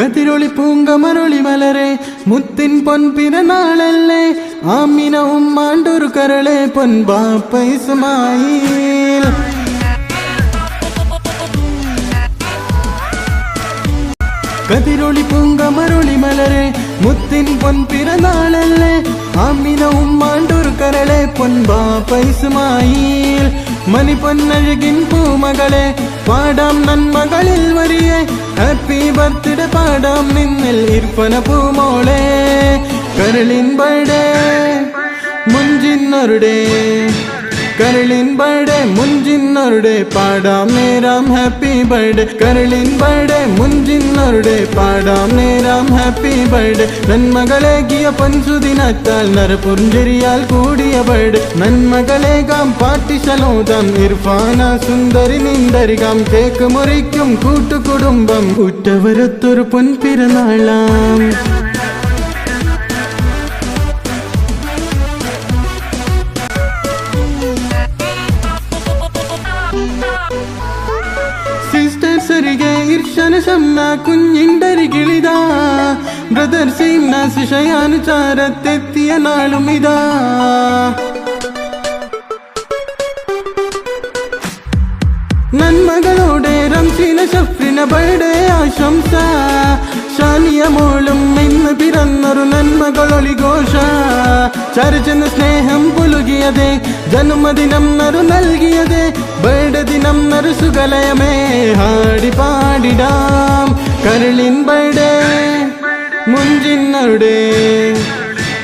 കതിരൊളി പൂങ്കമരൊളി മലരെ മുത്തിൻ പൊൻപിറന്നാളല്ലേ ആമിന ഉമ്മാണ്ടൊരു കരളെ പൊൻപാപ്പ ഇസ്മായിൽ കതിരൊളി പൂങ്കമരൊളി മലരെ മുത്തിൻ പൊൻപിറന്നാളല്ലേ ആമിന ഉമ്മാണ്ടൊരു കരളെ പൊൻപാപ്പ ഇസ്മായിൽ മണി പൊന്നഴകിൻ പൂമകളെ പാടാം നന്മകളിൽ വരിയെ ഹാപ്പി ബർത്ത്ഡേ പാടാം നിന്നിൽ ഇർഫന പൂമോളെ കരളിൻ ബർത്ത്ഡേ മുഞ്ചിന്നൊരുടെ കരളിൻ ബർത്ത്ഡേ മുഞ്ചിന്നൊരുടെ പാടാം നേരാം ഹാപ്പി ബർത്ത്ഡേ കരളിൻ ബർത്ത്ഡേ മുഞ്ചിന്നൊരുടെ പാടാം നേരാം ഹാപ്പി ബർത്ത്ഡേ നന്മകളേകിയ പൊൻസുദിനത്താൽ നരപുഞ്ചരിയാൽ കൂടിയ ബർത്ത്ഡേ നന്മകളേകാം പാട്ടിശലോദം ഇർഫാന സുന്ദരി നിന്തരികാം കേക്ക് മുറിക്കും കൂട്ടുകുടുംബം ഉറ്റവരത്തൊരു പൊൻപിറന്നാളാം സിസ്റ്റേഴ്സരികെ ഇർഷന ഷംന കുഞ്ഞിണ്ടരികിളിതാ ബ്രദർ സീംനാസ് ശയാനുചാരത്തെത്തിയ നാളും ഇതാ നന്മകളോടെ റംസീന ഷഫ്രിന ബർത്ത്ഡേ ആശംസ ഷാനിയ മോളും ഇന്ന് പിറന്നൊരു നന്മകളൊളിഘോഷ ചരിച്ചെന്ന് സ്നേഹം പുലുകിയതേ ജന്മദിനം നറു നൽകിയതേ ബർത്ത്ഡേ ദിനം നറു സുഗലയമേ ഹാടി പാടിടാം കരളിൻ ബർത്ത്ഡേ മുഞ്ചിന്നരുടെ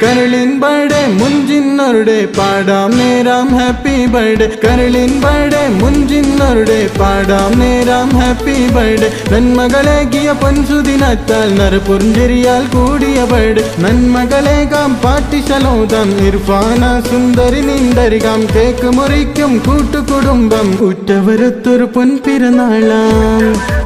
കരളിൻ ബർത്ത്ഡേ മുഞ്ചിന്നരുടെ പാടാം നേരാം ഹാപ്പി ബർത്ത്ഡേ കരളിൻ ബർത്ത്ഡേ മുഞ്ചിന്നരുടെ പാടാം നേരാം ഹാപ്പി ബർത്ത്ഡേ നന്മകളേകിയ പൊൻസുദിനത്താൽ നരപുഞ്ചരിയാൽ കൂടിയ ബർത്ത്ഡേ നന്മകളേകാം പാട്ടിശലോദം ഇർഫാന സുന്ദരി നിന്തരികാം കേക്ക് മുറിക്കും കൂട്ടുകുടുംബം ഉറ്റവരത്തൊരു പൊൻപിറന്നാളാം